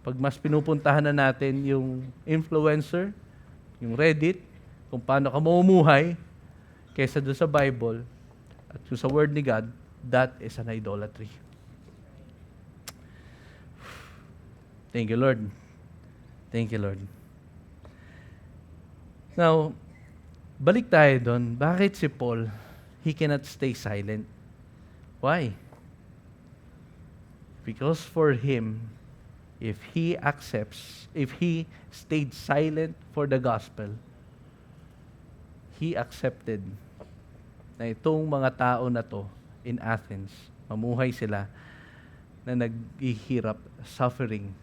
pag mas pinupuntahan na natin yung influencer, yung Reddit, kung paano ka mamumuhay, kaysa doon sa Bible, at yung sa Word ni God, that is an idolatry. Thank you, Lord. Thank you, Lord. Now, balik tayo doon. Bakit si Paul, he cannot stay silent? Why? Because for him, if he stayed silent for the gospel, he accepted na itong mga tao na to in Athens, mamuhay sila na naghihirap, suffering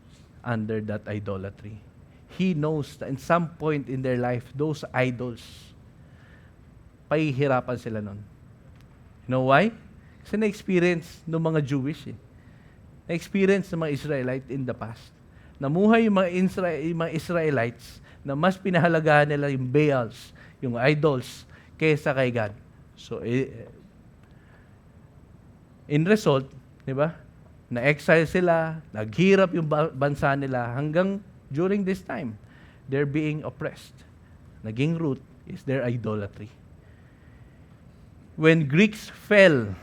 under that idolatry. He knows that in some point in their life, those idols, pahihirapan sila nun. You know why? Kasi na-experience ng mga Jewish na-experience ng mga Israelite in the past. Namuhay yung mga Israelites na mas pinahalagahan nila yung Baals, yung idols, kaysa kay God. So, in result, di ba? Na-exile sila, naghirap yung bansa nila hanggang during this time, they're being oppressed. Naging root is their idolatry. When Greeks fell,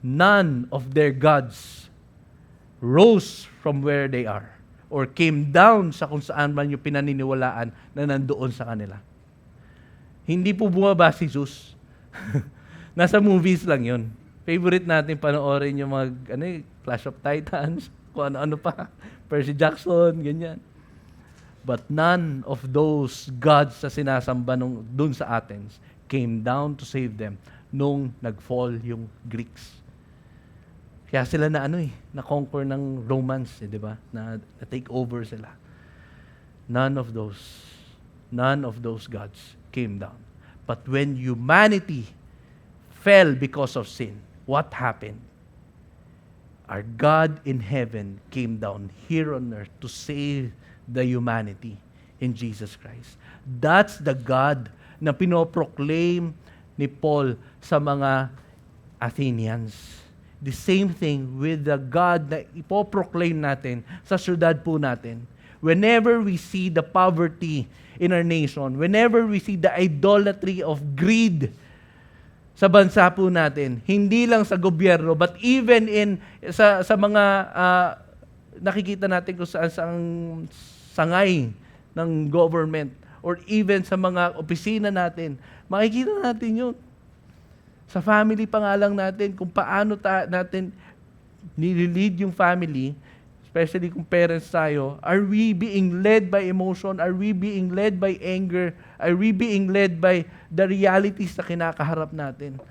none of their gods rose from where they are or came down sa kung saan man yung pinaniniwalaan na nandoon sa kanila. Hindi po bumaba si Zeus. Nasa movies lang yun. Favorite natin panoorin yung mga Clash of Titans, kung ano-ano pa, Percy Jackson, ganyan. But none of those gods na sinasamba dun sa Athens came down to save them nung nag-fall yung Greeks. Kaya sila na-conquer ng Romans, di ba? Na take over sila. None of those gods came down. But when humanity fell because of sin, what happened? Our God in heaven came down here on earth to save the humanity in Jesus Christ. That's the God na pinoproclaim ni Paul sa mga Athenians. The same thing with the God na ipoproclaim natin sa syudad po natin. Whenever we see the poverty in our nation, whenever we see the idolatry of greed sa bansa po natin, hindi lang sa gobyerno, but even sa mga nakikita natin kung saan sangay ng government or even sa mga opisina natin, makikita natin yun. Sa family pa nga lang natin, kung paano natin nililid yung family, especially kung parents tayo, are we being led by emotion? Are we being led by anger? Are we being led by the realities na kinakaharap natin?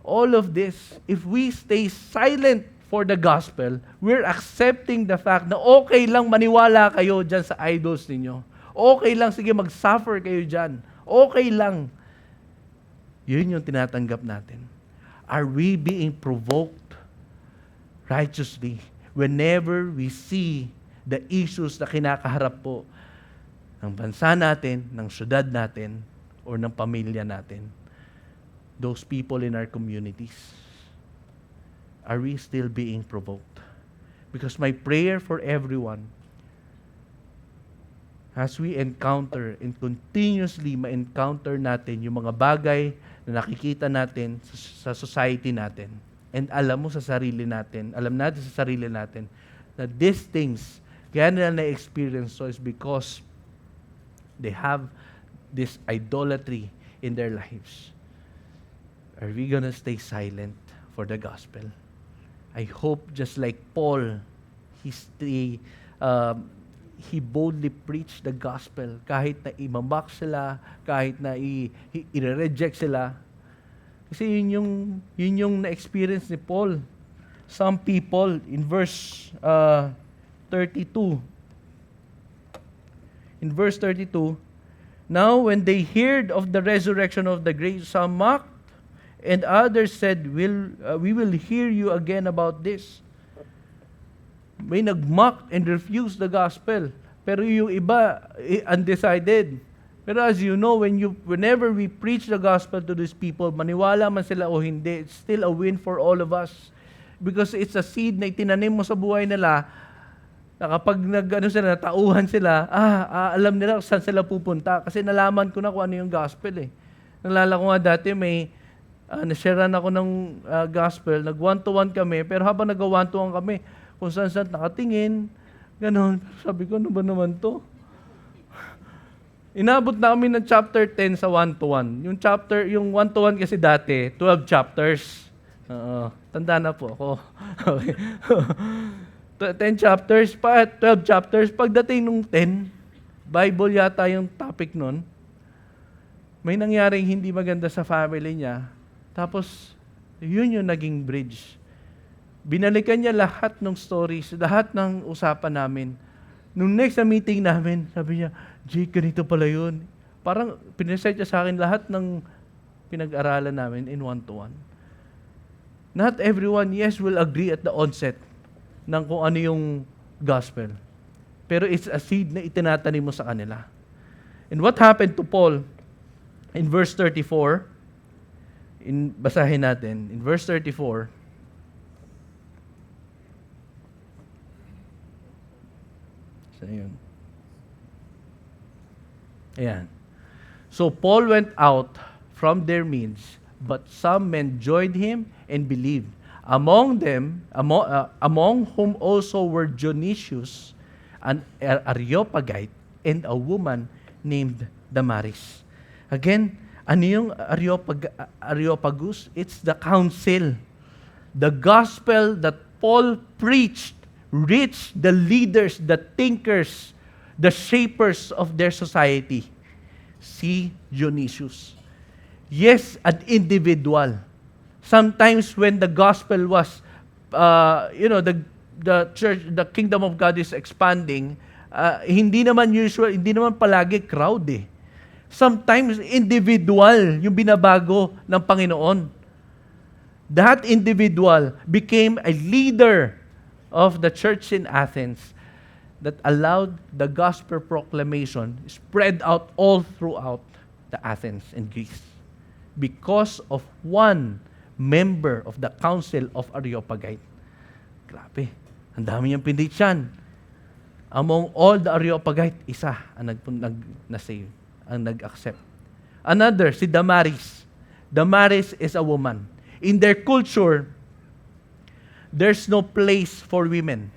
All of this, if we stay silent for the gospel, we're accepting the fact na okay lang maniwala kayo dyan sa idols ninyo. Okay lang, sige, mag-suffer kayo dyan. Okay lang. Yun yung tinatanggap natin. Are we being provoked righteously whenever we see the issues na kinakaharap po ng bansa natin, ng syudad natin, or ng pamilya natin? Those people in our communities. Are we still being provoked? Because my prayer for everyone, as we encounter and continuously ma-encounter natin yung mga bagay na nakikita natin sa society natin, and alam natin sa sarili natin, that these things, kaya nila na-experience so is because they have this idolatry in their lives? Are we gonna stay silent for the gospel? I hope just like Paul, he boldly preached the gospel kahit na imabak sila, kahit na i-reject sila. Kasi yun yung na-experience ni Paul. Some people, in verse 32, now when they heard of the resurrection of the grave, some mocked, and others said, we will hear you again about this. May nag-mock and refused the gospel. Pero yung iba, undecided. Pero as you know, whenever we preach the gospel to these people, maniwala man sila o hindi, it's still a win for all of us. Because it's a seed na itinanim mo sa buhay nila, na kapag natauhan sila, alam nila saan sila pupunta. Kasi nalaman ko na kung ano yung gospel eh. Nalala ko nga dati, may nasharean ako ng gospel, nag-one-to-one kami, pero habang nag-one-to-one kami, kung saan-saan nakatingin, ganon. Sabi ko, ano ba naman to? Inabot na kami ng chapter 10 sa one-to-one. Yung one-to-one kasi dati, 12 chapters. Tanda na po ako. Okay. 10 chapters, 12 chapters. Pagdating nung 10, Bible yata yung topic nun, may nangyaring hindi maganda sa family niya. Tapos, yun yung naging bridge. Binalikan niya lahat ng stories, lahat ng usapan namin. Nung next na meeting namin, sabi niya, Jake, ganito pala yun. Parang pinaset niya sa akin lahat ng pinag-aralan namin in one-to-one. Not everyone, yes, will agree at the onset ng kung ano yung gospel. Pero it's a seed na itinatanim mo sa kanila. And what happened to Paul in verse 34, basahin natin, in verse 34, so yun. Ayan. So Paul went out from their midst, but some men joined him and believed. Among whom also were Dionysius, an Areopagite, and a woman named Damaris. Again, ano yung Areopagus? It's the council. The gospel that Paul preached reached the leaders, the thinkers, the shapers of their society. Si Dionysius. Yes, an individual. Sometimes when the gospel was, the church, the kingdom of God is expanding, hindi naman palagi crowd eh. Sometimes individual yung binabago ng Panginoon. That individual became a leader of the church in Athens that allowed the gospel proclamation spread out all throughout the Athens and Greece because of one member of the Council of Areopagite. Grabe, ang dami niyang pinityan. Among all the Areopagite, isa ang nag-save, ang nag-accept. Another, si Damaris. Damaris is a woman. In their culture, there's no place for women.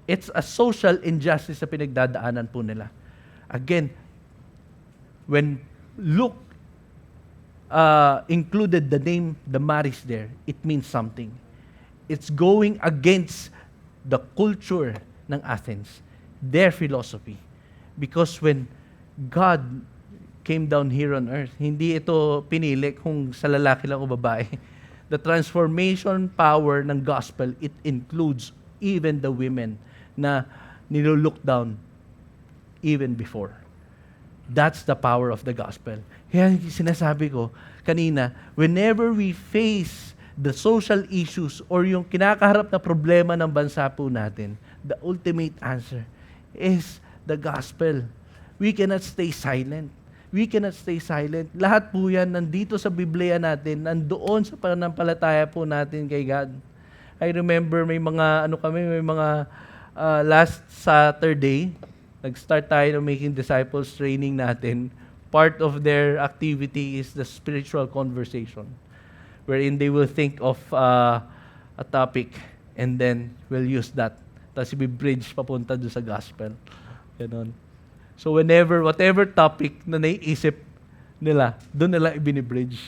It's a social injustice na pinagdadaanan po nila. Again, when Luke included the name Damaris there, it means something. It's going against the culture ng Athens, their philosophy. Because when God came down here on earth, hindi ito pinili kung sa lalaki lang o babae. The transformation power ng gospel, it includes even the women na nilulook down even before. That's the power of the gospel. Kaya sinasabi ko kanina, whenever we face the social issues or yung kinakaharap na problema ng bansa po natin, the ultimate answer is the gospel. We cannot stay silent. We cannot stay silent. Lahat po yan nandito sa Biblia natin, nandoon sa pananampalataya po natin kay God. I remember may mga last Saturday, nag-start tayo ng Making Disciples training natin. Part of their activity is the spiritual conversation, wherein they will think of a topic and then will use that. Tapos i-bridge papunta doon sa gospel. Ganon. So whatever topic na naiisip nila, doon nila ibinibridge.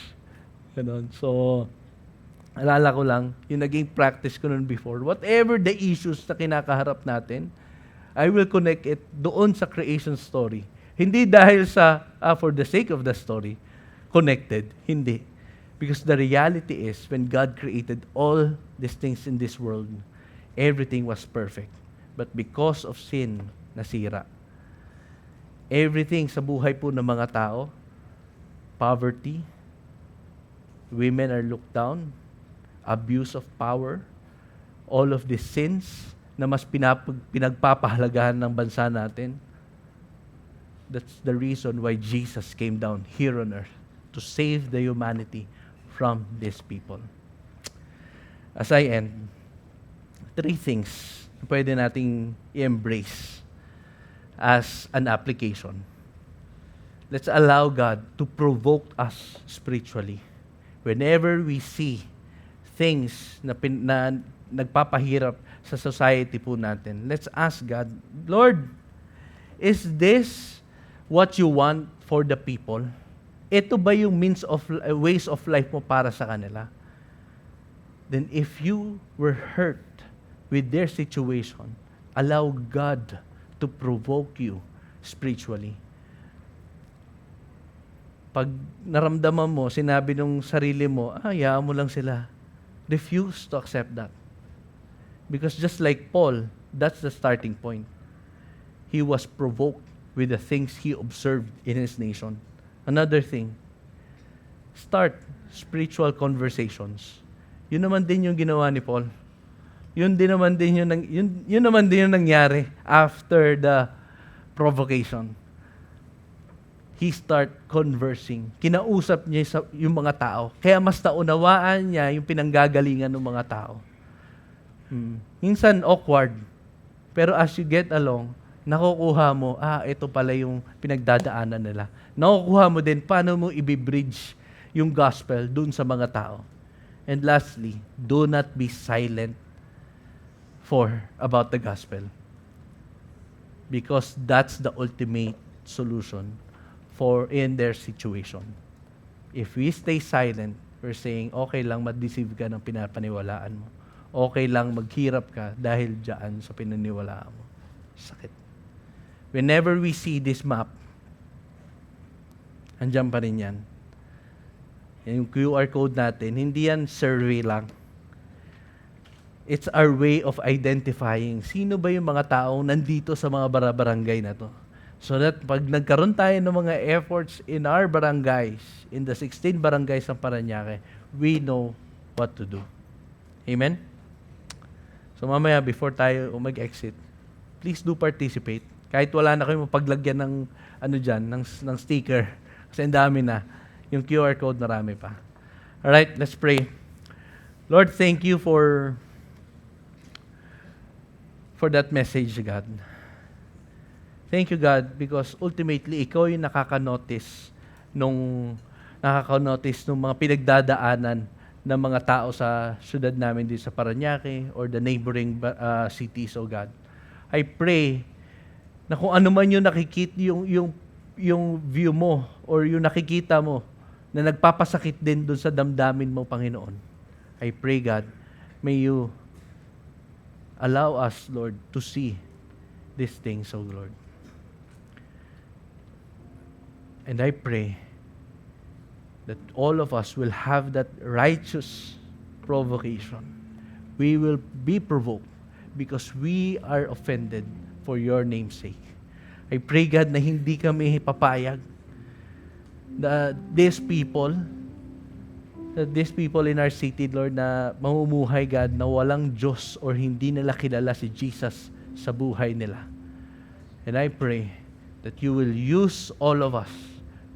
Ganon. So, alala ko lang, yung naging practice ko noon before, whatever the issues na kinakaharap natin, I will connect it doon sa creation story. Hindi dahil sa, for the sake of the story, connected. Hindi. Because the reality is, when God created all these things in this world, everything was perfect. But because of sin, nasira. Everything sa buhay po ng mga tao, poverty, women are looked down, abuse of power, all of these sins na mas pinagpapahalagahan ng bansa natin. That's the reason why Jesus came down here on earth to save the humanity from these people. As I end, 3 things na pwede nating i-embrace as an application. Let's allow God to provoke us spiritually. Whenever we see things na nagpapahirap sa society po natin, let's ask God, Lord, is this what you want for the people? Ito ba yung ways of life mo para sa kanila? Then if you were hurt with their situation, allow God to provoke you spiritually. Pag naramdaman mo, sinabi nung sarili mo, hayaan mo lang sila. Refuse to accept that. Because just like Paul, that's the starting point. He was provoked with the things he observed in his nation. Another thing, start spiritual conversations. Yun naman din yung ginawa ni Paul. Yun naman din yung nangyari after the provocation. He start conversing. Kinausap niya yung mga tao. Kaya mas naunawaan niya yung pinanggagalingan ng mga tao. Minsan awkward. Pero as you get along, nakukuha mo, ito pala yung pinagdadaanan nila. Nakukuha mo din paano mo ibibridge yung gospel dun sa mga tao. And lastly, do not be silent about the gospel. Because that's the ultimate solution in their situation. If we stay silent, we're saying, okay lang ma-deceive ka ng pinapaniwalaan mo. Okay lang maghirap ka dahil dyan sa pinaniwalaan mo. Sakit. Whenever we see this map, andyan pa rin yan. Yung QR code natin, hindi yan survey lang. It's our way of identifying sino ba yung mga taong nandito sa mga barangay na to. So that pag nagkaroon tayo ng mga efforts in our barangays, in the 16 barangays ng Parañaque, we know what to do. Amen? So mamaya, before tayo mag-exit, please do participate. Kahit wala na kayo mapaglagyan ng ng sticker. Kasi ang dami na. Yung QR code, marami pa. Alright, let's pray. Lord, thank you for that message, God. Thank you, God, because ultimately, ikaw yung nakaka-notice nung mga pinagdadaanan ng mga tao sa syudad namin dito sa Parañaque or the neighboring cities, oh God. I pray na kung ano man yung nakikita, yung view mo or yung nakikita mo na nagpapasakit din doon sa damdamin mo, Panginoon. I pray, God, may you allow us, Lord, to see these things, oh Lord. And I pray that all of us will have that righteous provocation. We will be provoked because we are offended for your name's sake. I pray, God, na hindi kami papayag that these people in our city, Lord, na mamumuhay, God, na walang Diyos or hindi nila kilala si Jesus sa buhay nila. And I pray that you will use all of us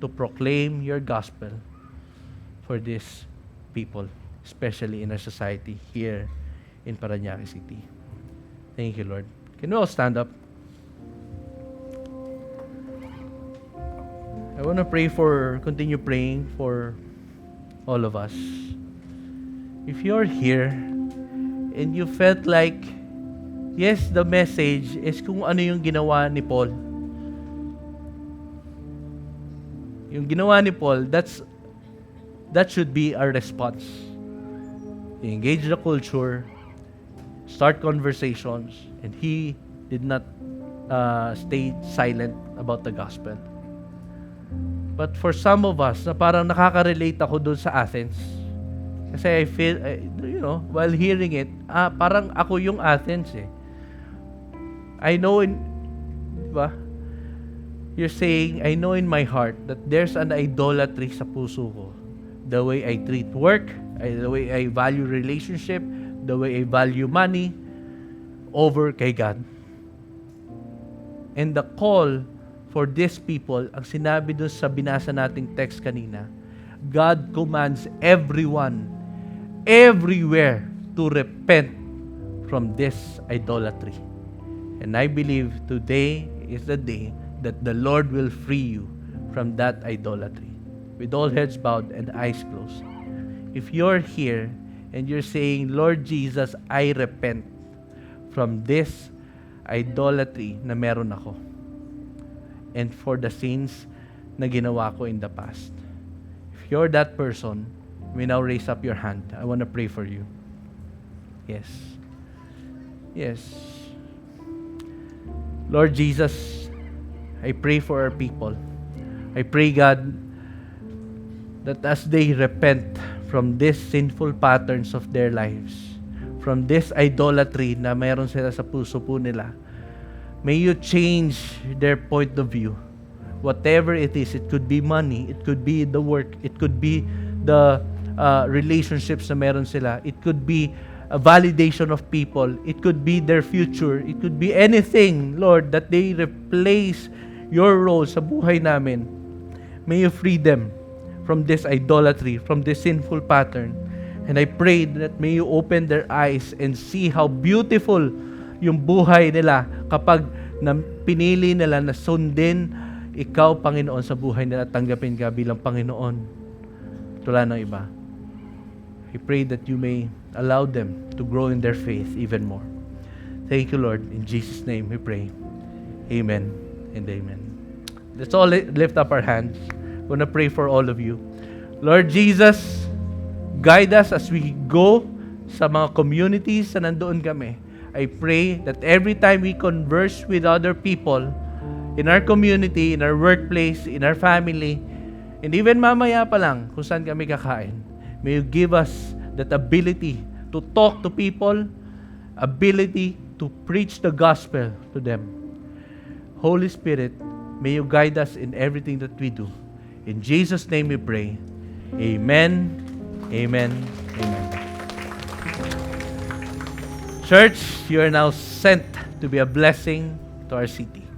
to proclaim your gospel for these people, especially in our society here in Parañaque City. Thank you, Lord. Can we all stand up? I want to continue praying for all of us. If you're here and you felt like, yes, the message is kung ano yung ginawa ni Paul. Yung ginawa ni Paul, that should be our response. Engage the culture, start conversations, and he did not stay silent about the gospel. But for some of us, na parang nakaka-relate ako doon sa Athens. Kasi I feel, while hearing it, parang ako yung Athens eh. I know diba? You're saying, I know in my heart that there's an idolatry sa puso ko. The way I treat work, the way I value relationship, the way I value money, over kay God. And the call for these people, ang sinabi doon sa binasa nating text kanina, God commands everyone, everywhere, to repent from this idolatry. And I believe today is the day that the Lord will free you from that idolatry. With all heads bowed and eyes closed. If you're here and you're saying, Lord Jesus, I repent from this idolatry na meron ako, and for the sins na ginawa ko in the past. If you're that person, we now raise up your hand. I want to pray for you. Yes. Yes. Lord Jesus, I pray for our people. I pray, God, that as they repent from these sinful patterns of their lives, from this idolatry na mayroon sila sa puso po nila, may you change their point of view. Whatever it is, it could be money, it could be the work, it could be the relationships na meron sila, it could be a validation of people, it could be their future, it could be anything, Lord, that they replace your role sa buhay namin. May you free them from this idolatry, from this sinful pattern. And I pray that may you open their eyes and see how beautiful yung buhay nila kapag pinili nila na sundin ikaw, Panginoon, sa buhay nila, tanggapin ka bilang Panginoon tula ng iba. I pray that you may allow them to grow in their faith even more. Thank you, Lord. In Jesus' name we pray. Amen and amen. Let's all lift up our hands. I want to pray for all of you. Lord Jesus, guide us as we go sa mga communities na nandoon kami. I pray that every time we converse with other people in our community, in our workplace, in our family, and even mamaya pa lang kung saan kami kakain, may you give us that ability to talk to people, ability to preach the gospel to them. Holy Spirit, may you guide us in everything that we do. In Jesus' name we pray. Amen. Amen. Amen. Church, you are now sent to be a blessing to our city.